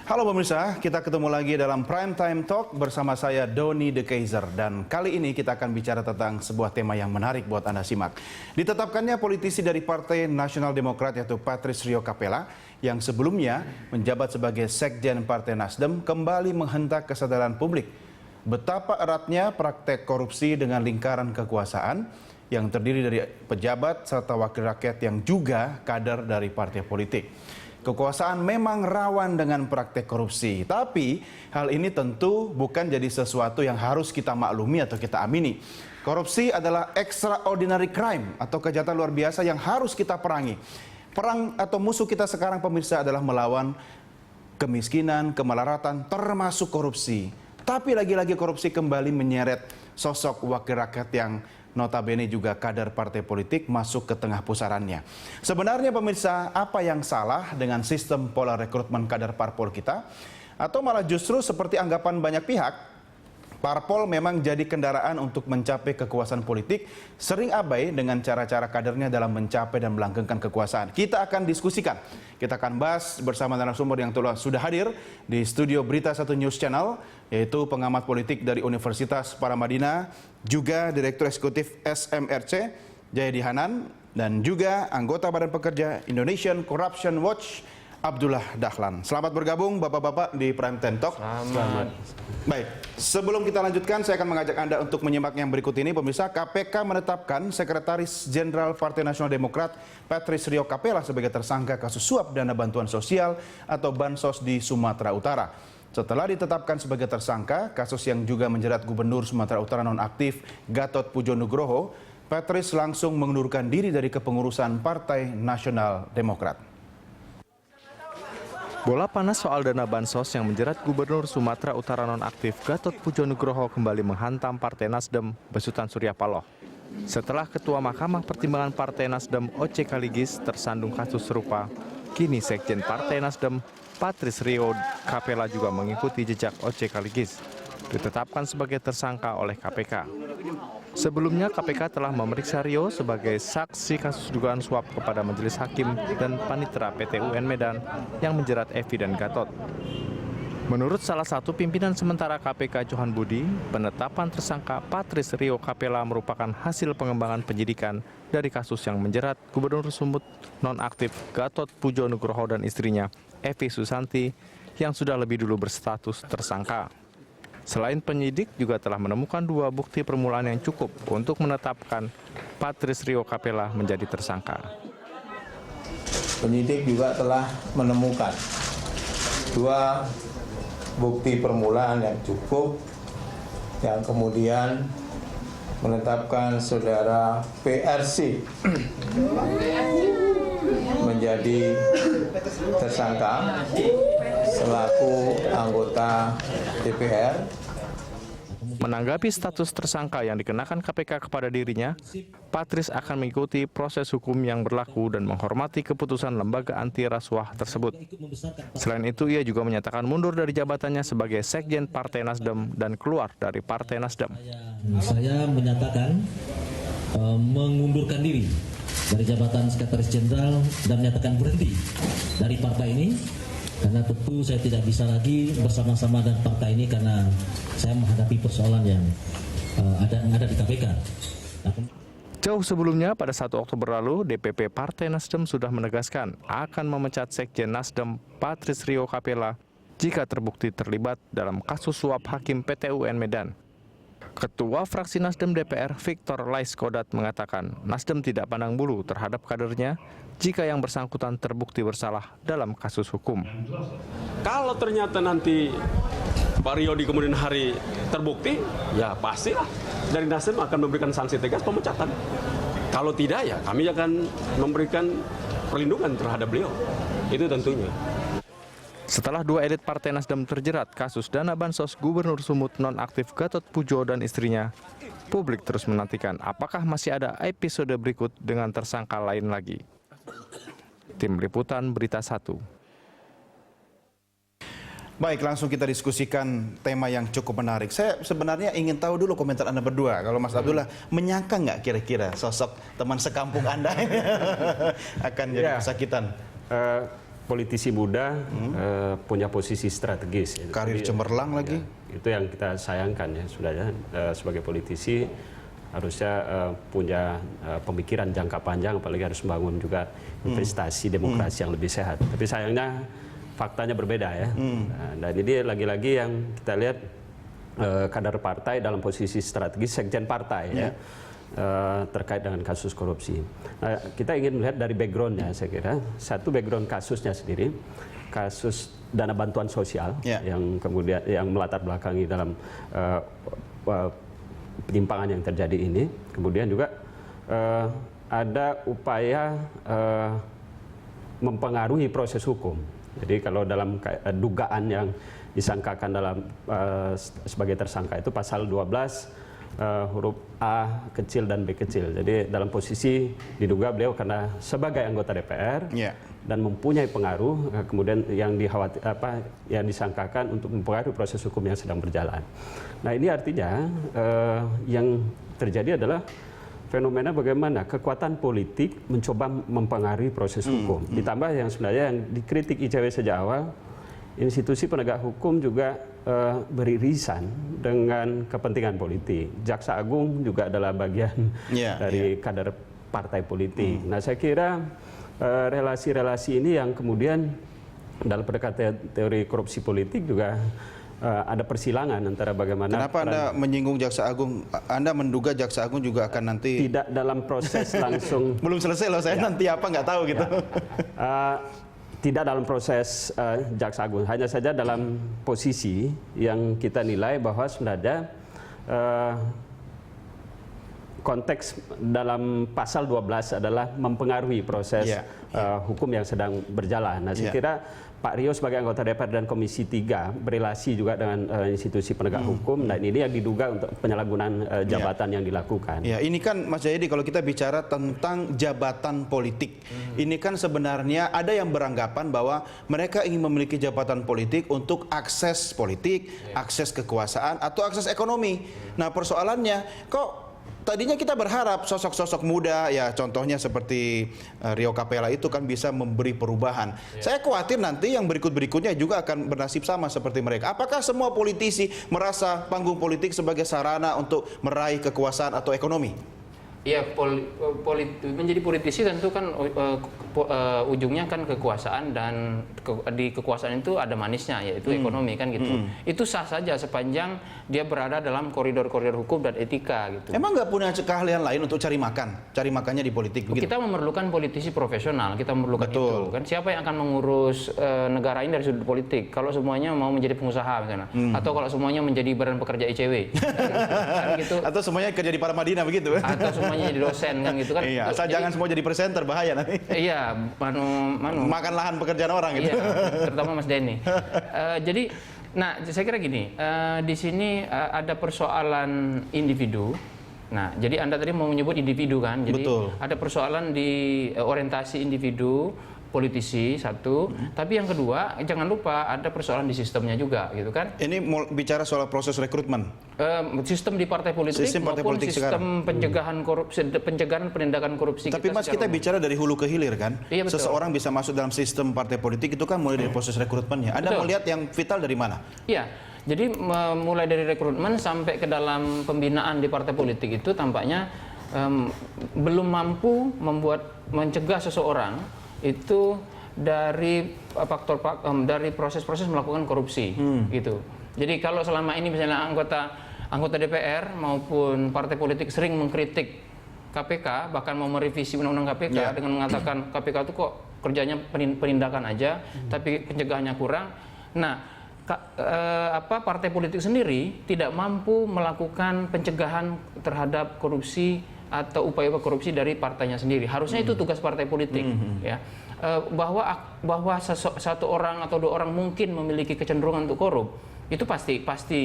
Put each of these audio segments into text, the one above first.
Halo pemirsa, kita ketemu lagi dalam Prime Time Talk bersama saya Doni De Keizer. Dan kali ini kita akan bicara tentang sebuah tema yang menarik buat Anda simak. Ditetapkannya politisi dari Partai Nasional Demokrat yaitu Patrice Rio Capella yang sebelumnya menjabat sebagai Sekjen Partai Nasdem kembali menghentak kesadaran publik. Betapa eratnya praktek korupsi dengan lingkaran kekuasaan yang terdiri dari pejabat serta wakil rakyat yang juga kader dari partai politik. Kekuasaan memang rawan dengan praktek korupsi, tapi hal ini tentu bukan jadi sesuatu yang harus kita maklumi atau kita amini. Korupsi adalah extraordinary crime atau kejahatan luar biasa yang harus kita perangi. Perang atau musuh kita sekarang pemirsa adalah melawan kemiskinan, kemelaratan, termasuk korupsi. Tapi lagi-lagi korupsi kembali menyeret sosok wakil rakyat yang notabene juga kader partai politik masuk ke tengah pusarannya. Sebenarnya pemirsa, apa yang salah dengan sistem pola rekrutmen kader parpol kita? Atau malah justru seperti anggapan banyak pihak, parpol memang jadi kendaraan untuk mencapai kekuasaan politik, sering abai dengan cara-cara kadernya dalam mencapai dan melanggengkan kekuasaan. Kita akan diskusikan, kita akan bahas bersama narasumber yang sudah hadir di studio Berita 1 News Channel, yaitu pengamat politik dari Universitas Paramadina, juga Direktur Eksekutif SMRC, Jayadi Hanan, dan juga anggota Badan Pekerja Indonesian Corruption Watch, Abdullah Dahlan. Selamat bergabung Bapak-Bapak di Prime Time Talk. Selamat. Baik, sebelum kita lanjutkan, saya akan mengajak Anda untuk menyimak yang berikut ini. Pemirsa, KPK menetapkan Sekretaris Jenderal Partai Nasional Demokrat Patrice Rio Capella sebagai tersangka kasus suap dana bantuan sosial atau Bansos di Sumatera Utara. Setelah ditetapkan sebagai tersangka, kasus yang juga menjerat Gubernur Sumatera Utara nonaktif Gatot Pujo Nugroho, Patrice langsung mengundurkan diri dari kepengurusan Partai Nasional Demokrat. Bola panas soal dana bansos yang menjerat Gubernur Sumatera Utara nonaktif Gatot Pujo Nugroho kembali menghantam Partai Nasdem besutan Surya Paloh. Setelah Ketua Mahkamah Pertimbangan Partai Nasdem O.C. Kaligis tersandung kasus serupa, kini Sekjen Partai Nasdem Patrice Rio Capella juga mengikuti jejak O.C. Kaligis, ditetapkan sebagai tersangka oleh KPK. Sebelumnya KPK telah memeriksa Rio sebagai saksi kasus dugaan suap kepada Majelis Hakim dan Panitera PT UN Medan yang menjerat Evi dan Gatot. Menurut salah satu pimpinan sementara KPK Johan Budi, penetapan tersangka Patrice Rio Capella merupakan hasil pengembangan penyidikan dari kasus yang menjerat Gubernur Sumut nonaktif Gatot Pujo Nugroho dan istrinya Evi Susanti yang sudah lebih dulu berstatus tersangka. Selain penyidik juga telah menemukan 2 bukti permulaan yang cukup untuk menetapkan Patrice Rio Capella menjadi tersangka. Penyidik juga telah menemukan 2 bukti permulaan yang cukup yang kemudian menetapkan saudara PRC menjadi tersangka selaku anggota DPR. Menanggapi status tersangka yang dikenakan KPK kepada dirinya, Patrice akan mengikuti proses hukum yang berlaku dan menghormati keputusan lembaga anti rasuah tersebut. Selain itu, ia juga menyatakan mundur dari jabatannya sebagai Sekjen Partai Nasdem dan keluar dari Partai Nasdem. Saya menyatakan mengundurkan diri dari jabatan Sekretaris Jenderal dan menyatakan berhenti dari partai ini. Karena tentu saya tidak bisa lagi bersama-sama dengan partai ini karena saya menghadapi persoalan yang ada di KPK. Jauh sebelumnya, pada 1 Oktober lalu, DPP Partai Nasdem sudah menegaskan akan memecat Sekjen Nasdem Patrice Rio Capella jika terbukti terlibat dalam kasus suap Hakim PT UN Medan. Ketua fraksi Nasdem DPR Victor Laiskodat mengatakan Nasdem tidak pandang bulu terhadap kadernya jika yang bersangkutan terbukti bersalah dalam kasus hukum. Kalau ternyata nanti Pak Rio di kemudian hari terbukti, ya pastilah dari Nasdem akan memberikan sanksi tegas pemecatan. Kalau tidak, ya kami akan memberikan perlindungan terhadap beliau. Itu tentunya. Setelah 2 elit Partai Nasdem terjerat kasus dana bansos Gubernur Sumut nonaktif Gatot Pujo dan istrinya, publik terus menantikan apakah masih ada episode berikut dengan tersangka lain lagi. Tim Liputan Berita 1. Baik, langsung kita diskusikan tema yang cukup menarik. Saya sebenarnya ingin tahu dulu komentar Anda berdua. Kalau Mas Abdullah, menyangka nggak kira-kira sosok teman sekampung Anda ini akan jadi kesakitan? politisi muda punya posisi strategis. Ya. Karir Jadi, cemerlang ya, lagi. Itu yang kita sayangkan ya sebenarnya sebagai politisi harusnya punya pemikiran jangka panjang, apalagi harus membangun juga investasi demokrasi yang lebih sehat. Tapi sayangnya faktanya berbeda ya. Nah, dan ini lagi-lagi yang kita lihat kader partai dalam posisi strategis sekjen partai ya. Terkait dengan kasus korupsi. Nah, kita ingin melihat dari backgroundnya, saya kira satu background kasusnya sendiri, kasus dana bantuan sosial yang kemudian yang melatar belakangi dalam penyimpangan yang terjadi ini. Kemudian juga ada upaya mempengaruhi proses hukum. Jadi kalau dalam dugaan yang disangkakan dalam sebagai tersangka itu pasal 12 huruf A kecil dan B kecil. Jadi dalam posisi diduga beliau karena sebagai anggota DPR dan mempunyai pengaruh, kemudian yang yang disangkakan untuk mempengaruhi proses hukum yang sedang berjalan. Nah ini artinya yang terjadi adalah fenomena bagaimana kekuatan politik mencoba mempengaruhi proses hukum. Ditambah yang sebenarnya yang dikritik ICW sejak awal, institusi penegak hukum juga beririsan dengan kepentingan politik. Jaksa Agung juga adalah bagian dari kader partai politik. Nah saya kira relasi-relasi ini yang kemudian dalam pendekatan teori korupsi politik juga ada persilangan antara bagaimana. Kenapa Anda menyinggung Jaksa Agung? Anda menduga Jaksa Agung juga akan nanti tidak dalam proses langsung. Belum selesai loh, saya nanti apa nggak tahu gitu. Tidak dalam proses Jaksa Agung, hanya saja dalam posisi yang kita nilai bahwa sebenarnya konteks dalam pasal 12 adalah mempengaruhi proses hukum yang sedang berjalan. Nah, saya kira Pak Rio sebagai anggota DPR dan Komisi 3 berelasi juga dengan institusi penegak hukum, dan ini yang diduga untuk penyalahgunaan jabatan yang dilakukan. Ya, ini kan Mas Jayadi kalau kita bicara tentang jabatan politik, ini kan sebenarnya ada yang beranggapan bahwa mereka ingin memiliki jabatan politik untuk akses politik, akses kekuasaan, atau akses ekonomi. Nah persoalannya, kok tadinya kita berharap sosok-sosok muda, ya contohnya seperti Rio Capella itu kan bisa memberi perubahan. Saya khawatir nanti yang berikut-berikutnya juga akan bernasib sama seperti mereka. Apakah semua politisi merasa panggung politik sebagai sarana untuk meraih kekuasaan atau ekonomi? Iya, menjadi politisi tentu kan ujungnya kan kekuasaan, dan di kekuasaan itu ada manisnya, yaitu ekonomi kan gitu. Itu sah saja sepanjang dia berada dalam koridor-koridor hukum dan etika gitu. Emang nggak punya keahlian lain untuk cari makannya di politik begitu? Kita memerlukan politisi profesional, kita memerlukan itu kan. Siapa yang akan mengurus negara ini dari sudut politik? Kalau semuanya mau menjadi pengusaha misalnya, atau kalau semuanya menjadi badan pekerja ICW, kan gitu. Atau semuanya kerja di Paramadina begitu? Atau semuanya jadi dosen kan gitu kan. Iya, asal jangan semua jadi presenter, bahaya nanti. Iya, makan lahan pekerjaan orang gitu. Iya, terutama Mas Denny. Jadi, nah saya kira gini, di sini ada persoalan individu. Nah, jadi Anda tadi mau menyebut individu kan, jadi ada persoalan di orientasi individu, politisi satu, tapi yang kedua jangan lupa ada persoalan di sistemnya juga gitu kan. Ini mau bicara soal proses rekrutmen. Sistem di partai politik maupun sistem pencegahan korupsi, pencegahan penindakan korupsi. Tapi Mas, kita bicara dari hulu ke hilir kan. Iya, seseorang bisa masuk dalam sistem partai politik itu kan mulai dari proses rekrutmennya. Anda melihat yang vital dari mana? Iya. Jadi mulai dari rekrutmen sampai ke dalam pembinaan di partai politik itu tampaknya belum mampu mencegah seseorang itu dari dari proses-proses melakukan korupsi gitu. Jadi kalau selama ini misalnya anggota DPR maupun partai politik sering mengkritik KPK, bahkan mau merevisi undang-undang KPK dengan mengatakan KPK itu kok kerjanya penindakan aja, tapi pencegahannya kurang. Nah, partai politik sendiri tidak mampu melakukan pencegahan terhadap korupsi atau upaya korupsi dari partainya sendiri. Harusnya itu tugas partai politik, ya. Bahwa satu orang atau dua orang mungkin memiliki kecenderungan untuk korup, itu pasti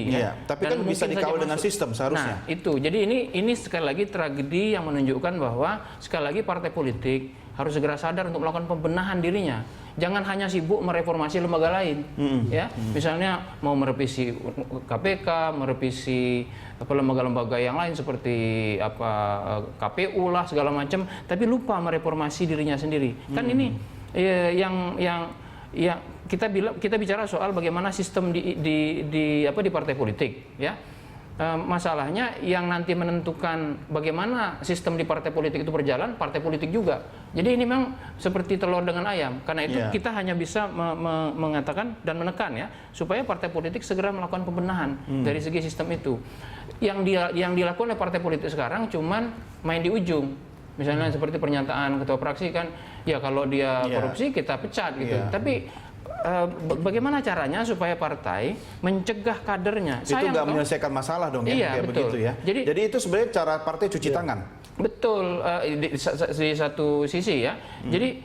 ya. Tapi kan bisa dikawal dengan sistem seharusnya. Nah, itu. Jadi ini sekali lagi tragedi yang menunjukkan bahwa sekali lagi partai politik harus segera sadar untuk melakukan pembenahan dirinya. Jangan hanya sibuk mereformasi lembaga lain, ya. Misalnya mau merevisi KPK, merevisi lembaga-lembaga yang lain seperti KPU lah segala macam, tapi lupa mereformasi dirinya sendiri. Kan ini yang ya kita bicara soal bagaimana sistem di partai politik, ya. Masalahnya yang nanti menentukan bagaimana sistem di partai politik itu berjalan, partai politik juga. Jadi ini memang seperti telur dengan ayam. Karena itu kita hanya bisa mengatakan dan menekan ya, supaya partai politik segera melakukan pembenahan dari segi sistem itu. Yang dilakukan oleh partai politik sekarang cuman main di ujung. Misalnya seperti pernyataan ketua fraksi kan, ya kalau dia korupsi kita pecat gitu. Tapi bagaimana caranya supaya partai mencegah kadernya? Itu nggak menyelesaikan masalah dong ya, iya, kayak betul. begitu ya. Jadi itu sebenarnya cara partai cuci tangan. Betul, di satu sisi ya. Jadi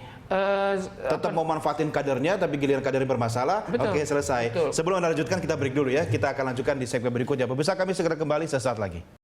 tetap mau manfaatin kadernya, tapi giliran kadernya bermasalah, oke selesai. Betul. Sebelum Anda lanjutkan, kita break dulu ya. Kita akan lanjutkan di segmen berikutnya. Pemirsa, kami segera kembali sesaat lagi.